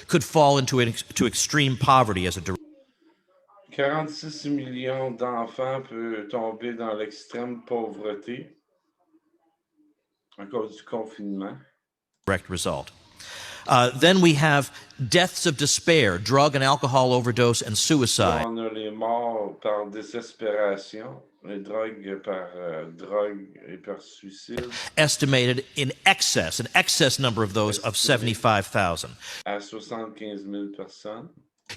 could fall into extreme poverty as a direct. 46 millions d'enfants peuvent tomber dans l'extrême pauvreté à cause du confinement. Direct result. Then we have deaths of despair, drug and alcohol overdose, and suicide. On a les morts par désespération, les drogues par drogue et par suicide. Estimated in excess, an excess number of those of 75,000. À 75,000 personnes.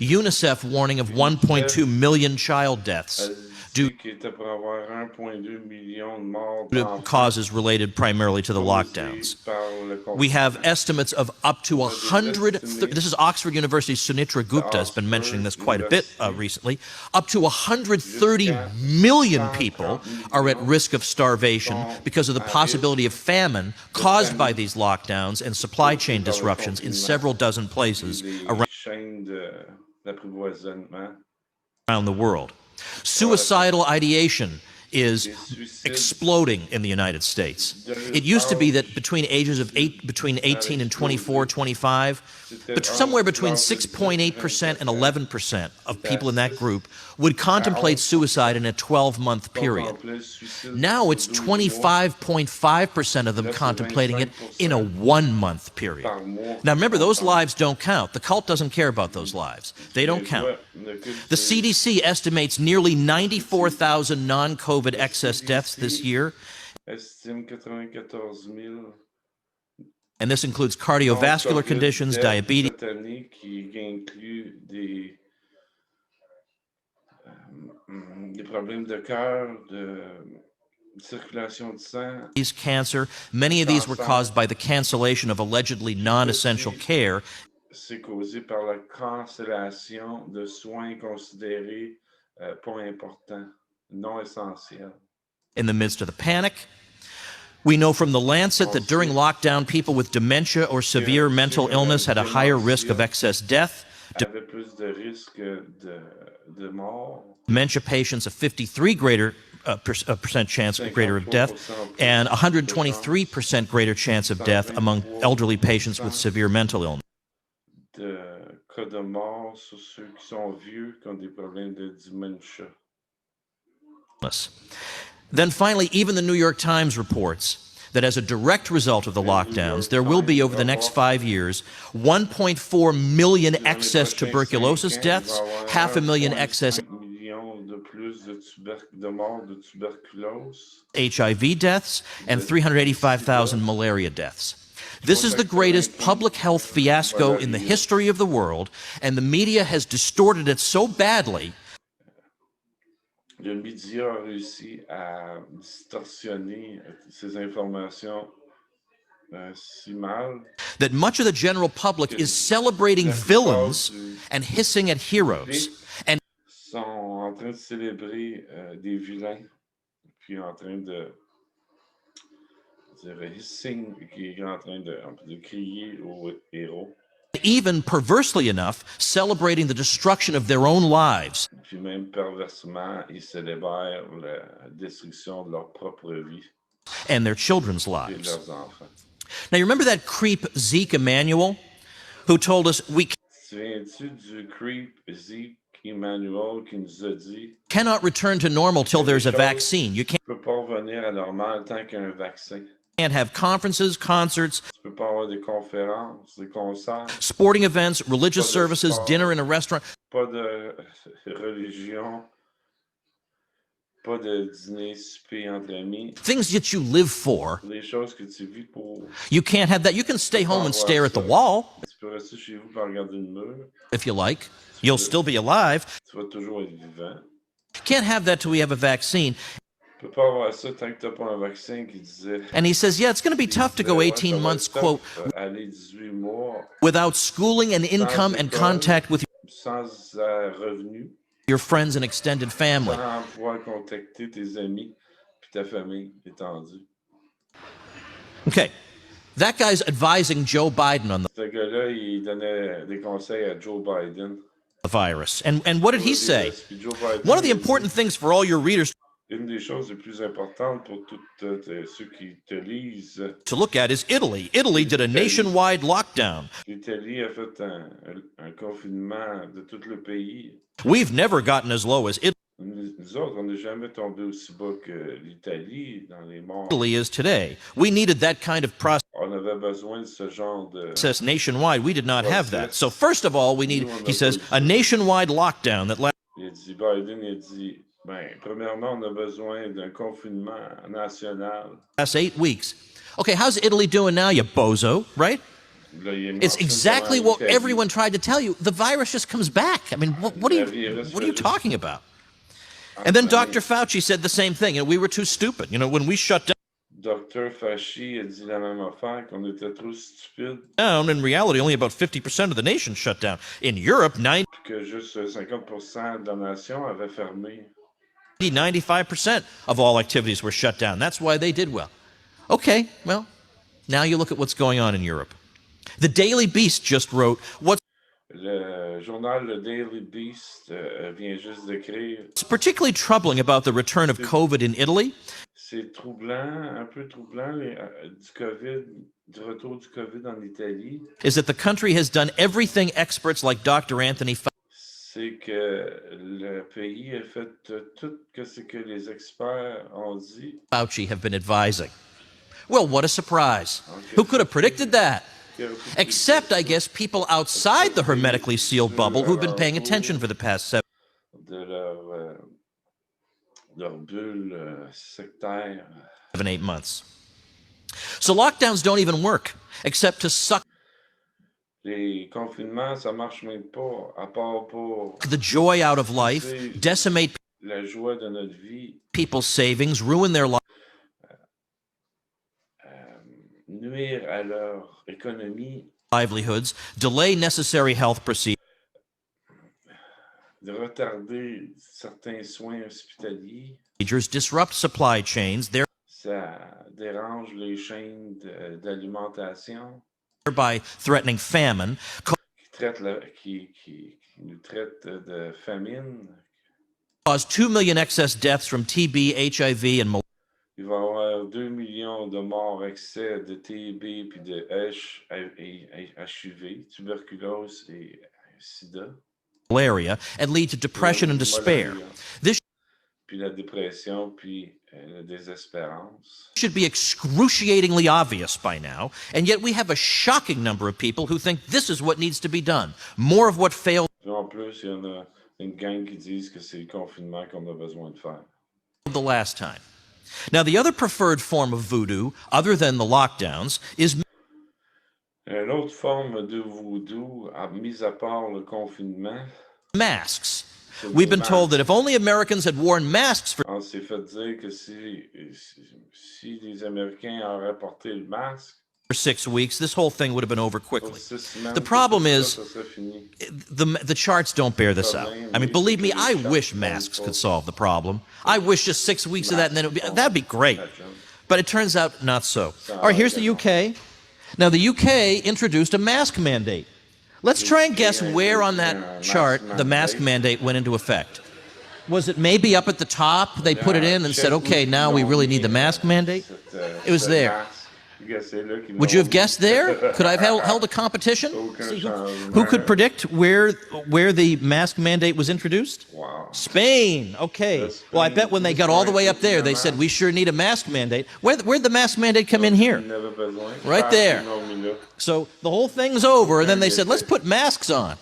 UNICEF warning of 1.2 million child deaths due to causes related primarily to the lockdowns. We have estimates of up to 100, this is Oxford University's Sunitra Gupta has been mentioning this quite a bit recently, up to 130 million people are at risk of starvation because of the possibility of famine caused by these lockdowns and supply chain disruptions in several dozen places around the world. Suicidal ideation is exploding in the United States. It used to be that between 18 and 24, 25, but somewhere between 6.8% and 11% of people in that group would contemplate suicide in a 12-month period. Now it's 25.5% of them contemplating it in a 1-month period. Now remember, those lives don't count. The cult doesn't care about those lives. They don't count. The CDC estimates nearly 94,000 non-COVID excess deaths this year. And this includes cardiovascular conditions, diabetes, cancer. Many of these were caused by the cancellation of allegedly non-essential care. C'est causé par la cancellation de soins considérés pas importants, non essentiels. In the midst of the panic, we know from the Lancet that during lockdown, people with dementia or severe mental illness had a higher risk of excess death. Dementia patients a 53% chance greater of death, and 123% greater chance of death among elderly patients with severe mental illness. De cas de mort sur ceux qui sont vieux qui ont des problèmes de dementia. Then finally, even the New York Times reports that as a direct result of the lockdowns, there will be over the next 5 years 1.4 million excess tuberculosis deaths, 500,000 excess HIV deaths, and 385,000 malaria deaths. This is the greatest public health fiasco in the history of the world, and the media has distorted it so badly Le média a réussi à distorsionner ces informations si mal that much of the general public is celebrating villains and hissing at heroes. And sont en train de célébrer des vilains, puis en train de hissing, qui est en train de crier aux héros. Even perversely enough, celebrating the destruction of their own lives. Puis même perversement, ils célèbrent la destruction de leur propre vie. And their children's lives. Et leurs enfants. Now you remember that creep Zeke Emanuel, who told us we cannot return to normal till there's a vaccine. You can't have conferences, concerts, sporting events, religious services, dinner in a restaurant. Pas de religion, pas de dîner, souper entre amis. Things that you live for. Les choses que tu vis pour. You can't have that. You can stay home and stare at the wall. Tu peux rester chez vous pour regarder le mur. If you like. You'll still be alive. Tu vas toujours être vivant. Can't have that till we have a vaccine. Tu peux pas avoir ça tant que tu n'as pas un vaccin qui disait. And he says, yeah, it's going to be tough to go 18 months, quote, without schooling and income and contact with sans revenu. Your friends and extended family. Sans pouvoir contacter tes amis puis ta famille étendue. Okay, that guy's advising Joe Biden on the Ce gars-là, il donnait des conseils à Joe Biden. The virus. And what did he say? One of the important things for all your readers une des choses les plus importantes pour tous ceux qui te lisent. To look at is Italy. Italy did a nationwide lockdown. L'Italie a fait un confinement de tout le pays. We've never gotten as low as Nous autres, on n'est jamais tombé aussi bas que l'Italie dans les morts. Italy is today. We needed that kind of On avait besoin de ce genre de process nationwide. We did not have that. So first of all, we need, he says, a nationwide lockdown that Il dit, Biden, il dit, premièrement, on a besoin d'un confinement national. lasts 8 weeks. Okay, how's Italy doing now, you bozo, right? Là, It's exactly what everyone tried to tell you. The virus just comes back. I mean, what are you talking about? And then Dr. Fauci said the same thing, and we were too stupid. You know, when we shut Dr. Fauci a dit la même affaire, qu'on était trop stupides. down, in reality, only about 50% of the nation shut down. In Europe, Que juste 50% de la nation avait fermé. 95% of all activities were shut down. That's why they did well. Okay, well, now you look at what's going on in Europe. The Daily Beast just wrote, what's Le journal Le Daily Beast vient juste d'écrire. particularly troubling about the return of COVID in Italy C'est troublant, un peu troublant, du retour du COVID en Italie. is that the country has done everything experts like Dr. Anthony C'est que le pays a fait tout ce que les experts ont dit. Fauci have been advising. Well, what a surprise. Who could have predicted that? Except, I guess, people outside the hermetically sealed bubble who've been paying attention for the past De leur bulle sectaire. 7-8 months. So lockdowns don't even work, except to suck Les confinements, ça marche même pas, à part pour the joy out of life, decimate la joie de notre vie, people's savings, ruin their nuire à leur économie, livelihoods, delay necessary health procedures, de retarder certains soins hospitaliers. disrupt supply chains, Ça dérange les chaînes d'alimentation. thereby threatening famine, Qui nous traitent de famine. cause 2 million excess deaths from TB, HIV, and malaria. Il va y avoir 2 millions de morts excès de TB puis de HIV, tuberculose et sida. And lead to depression and despair. This Puis la dépression, puis la désespérance. should be excruciatingly obvious by now, and yet we have a shocking number of people who think this is what needs to be done. More of what failed Puis en plus, il y en a une gang qui disent que c'est le confinement qu'on a besoin de faire. the last time. Now, the other preferred form of voodoo, other than the lockdowns, is Une autre forme de voodoo, mis à part le confinement, masks. We've been told that if only Americans had worn masks for on s'est fait dire que si les Américains auraient porté le masque, 6 weeks, this whole thing would have been over quickly. pour 6 semaines, The problem is, ça serait fini. the charts don't bear this out. I mean, believe me, I wish masks could solve the problem. I wish just 6 weeks of that, and then that'd be great. But it turns out not so. All right, here's the UK. Now, the UK introduced a mask mandate. Let's try and guess where on that chart the mask mandate went into effect. Was it maybe up at the top? They put it in and said, okay, now we really need the mask mandate? It was there. Would you have guessed there? Could I have held a competition? See who could predict where the mask mandate was introduced? Wow. Spain. Okay. Well, I bet when they got all the way up there, they said, we sure need a mask mandate. Where'd the mask mandate come in here? Right there. So the whole thing's over, and then they said, let's put masks on.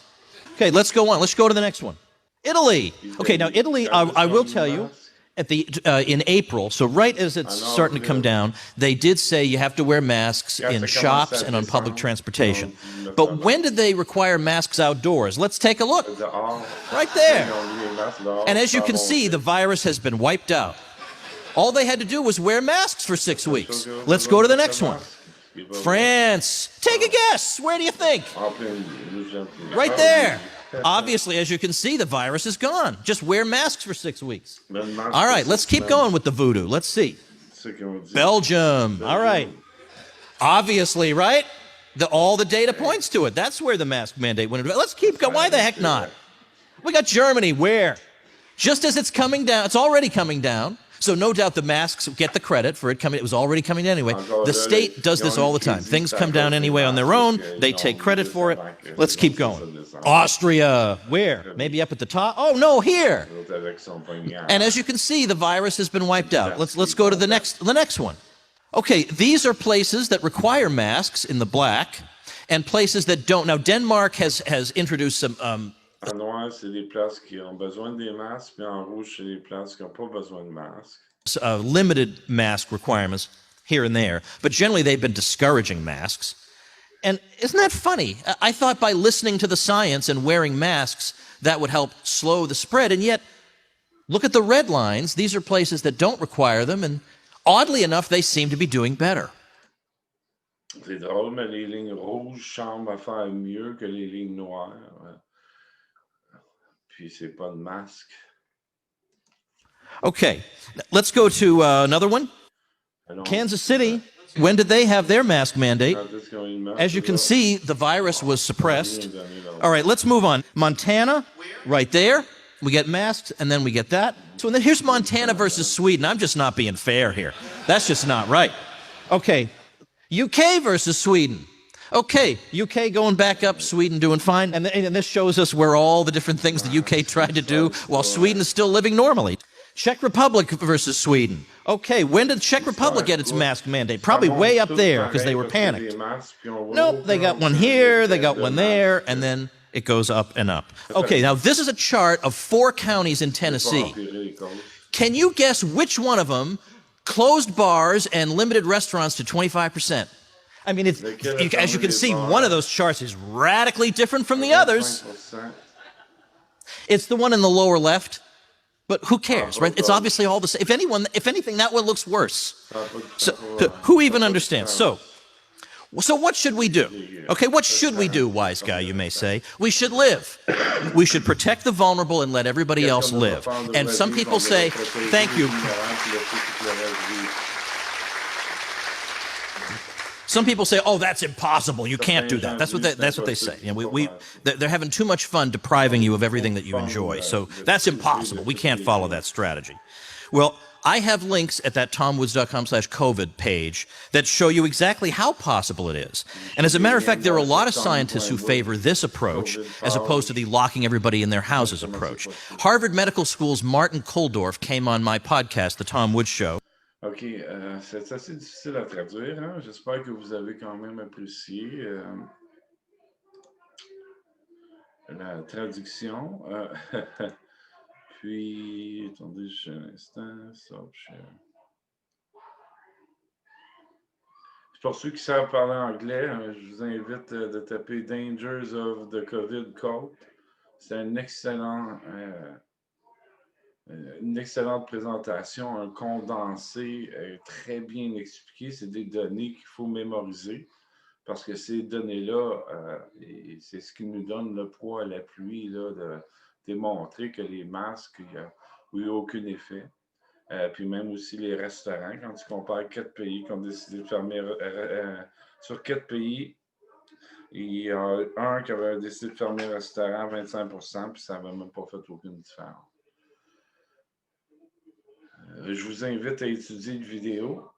Okay, let's go on. Let's go to the next one. Italy. Okay, now Italy, I will tell you, at the in April, so right as it's starting to come down, they did say you have to wear masks in shops and on public transportation. But when did they require masks outdoors? Let's take a look. Right there. And as you can see, the virus has been wiped out. All they had to do was wear masks for 6 weeks. Let's go to the next one. France. Take a guess. Where do you think? Right there. Obviously, as you can see, the virus is gone. Just wear masks for 6 weeks. All right, let's keep going with the voodoo. Let's see. Belgium. All right. Obviously, right? All the data points to it. That's where the mask mandate went into. Let's keep going. Why the heck not? We got Germany. Where? Just as it's coming down, it's already coming down. So no doubt the masks get the credit for it coming. It was already coming anyway. Encore The là, state does ils ont this eu all le the time. crédit, Things c'est à come down cause des anyway on their masques, own. parce They qu'ils take ont credit juste for it. avant que Let's les keep gens going. se descendent. Austria, where? Maybe up at the top. Oh no, here. L'autre avec son poignard. And as you can see, the virus has been wiped out. Let's go to the next one. Okay, these are places that require masks in the black, and places that don't. Now Denmark has introduced some. En noir, c'est les places qui ont besoin des masques, puis en rouge, c'est les places qui n'ont pas besoin de masques. Limited mask requirements here and there, but generally they've been discouraging masks. And isn't that funny? I thought by listening to the science and wearing masks, that would help slow the spread, and yet, look at the red lines. These are places that don't require them, and oddly enough, they seem to be doing better. C'est drôle, mais les lignes rouges semblent à faire mieux que les lignes noires. Puis c'est pas de masque. Okay, let's go to another one. Kansas City, when did they have their mask mandate? As you can see, the virus was suppressed. All right, let's move on. Montana, right there. We get masks, and then we get that. So then here's Montana versus Sweden. I'm just not being fair here. That's just not right. Okay, UK versus Sweden. Okay, UK going back up, Sweden doing fine. And this shows us where all the different things the UK tried to do while Sweden is still living normally. Czech Republic versus Sweden. Okay, when did the Czech Republic get its mask mandate? Probably way up there because they were panicked. Nope, they got one here, they got one there, and then it goes up and up. Okay, now this is a chart of 4 counties in Tennessee. Can you guess which one of them closed bars and limited restaurants to 25%? I mean, as you can see, one of those charts is radically different from the others. It's the one in the lower left. But who cares, right? It's obviously all the same. If anything, that one looks worse. So who even understands? So what should we do? Okay, what should we do, wise guy, you may say? We should live. We should protect the vulnerable and let everybody else live. And some people say, thank you. Some people say, "Oh, that's impossible. You can't do that." That's what they say. You know, they're having too much fun depriving you of everything that you enjoy. So that's impossible. We can't follow that strategy. Well, I have links at that tomwoods.com/COVID page that show you exactly how possible it is. And as a matter of fact, there are a lot of scientists who favor this approach as opposed to the locking everybody in their houses approach. Harvard Medical School's Martin Kulldorff came on my podcast, The Tom Woods Show. OK, c'est assez difficile à traduire. Hein? J'espère que vous avez quand même apprécié la traduction. Puis, attendez juste un instant. Pour ceux qui savent parler anglais, je vous invite de taper Dangers of the COVID Cult. C'est une excellente présentation, un condensé très bien expliqué. C'est des données qu'il faut mémoriser parce que ces données-là, c'est ce qui nous donne le poids et l'appui de démontrer que les masques, il n'y a eu aucun effet. Puis même aussi les restaurants, quand tu compares 4 pays qui ont décidé de fermer, sur 4 pays, il y a un qui avait décidé de fermer le restaurant à 25%, puis ça n'avait même pas fait aucune différence. Je vous invite à étudier une vidéo,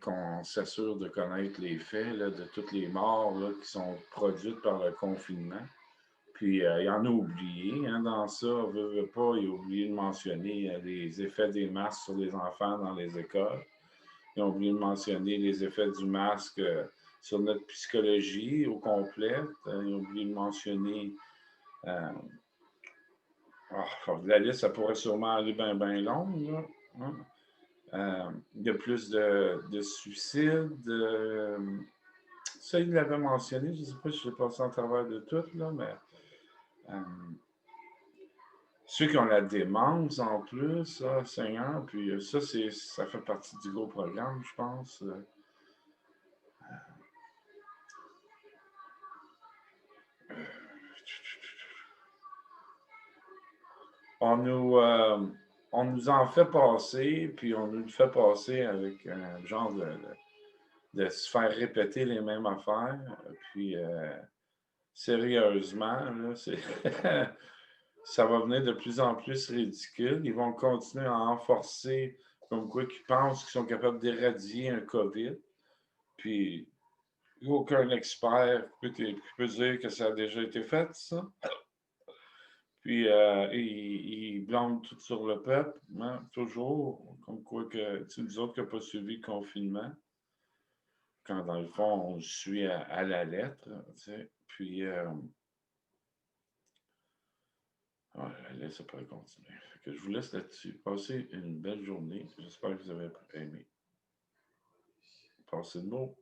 qu'on s'assure de connaître les faits là, de toutes les morts là, qui sont produites par le confinement. Puis, il y en a oublié dans ça, veut pas, il a oublié de mentionner les effets des masques sur les enfants dans les écoles. Ils ont oublié de mentionner les effets du masque sur notre psychologie au complet. Ils ont oublié de mentionner... la liste, ça pourrait sûrement aller bien longue. Là, hein? Il y a plus de suicides. Ça, il l'avait mentionné. Je ne sais pas si je l'ai passé en travers de tout, là, mais... ceux qui ont la démence en plus, Seigneur, puis ça fait partie du gros programme, je pense. On nous en fait passer, puis on nous le fait passer avec un genre de se faire répéter les mêmes affaires. Puis, sérieusement, là, ça va venir de plus en plus ridicule. Ils vont continuer à enforcer comme quoi qu'ils pensent qu'ils sont capables d'éradier un COVID. Puis, aucun expert qui peut dire que ça a déjà été fait, ça. Puis, ils blâment tout sur le peuple, hein, toujours, comme quoi que c'est nous autres qui n'avons pas suivi le confinement, quand dans le fond, on le suit à la lettre, tu sais. Puis, là, ça pourrait continuer. Fait que je vous laisse là-dessus. Passez une belle journée. J'espère que vous avez aimé. Passez de mots.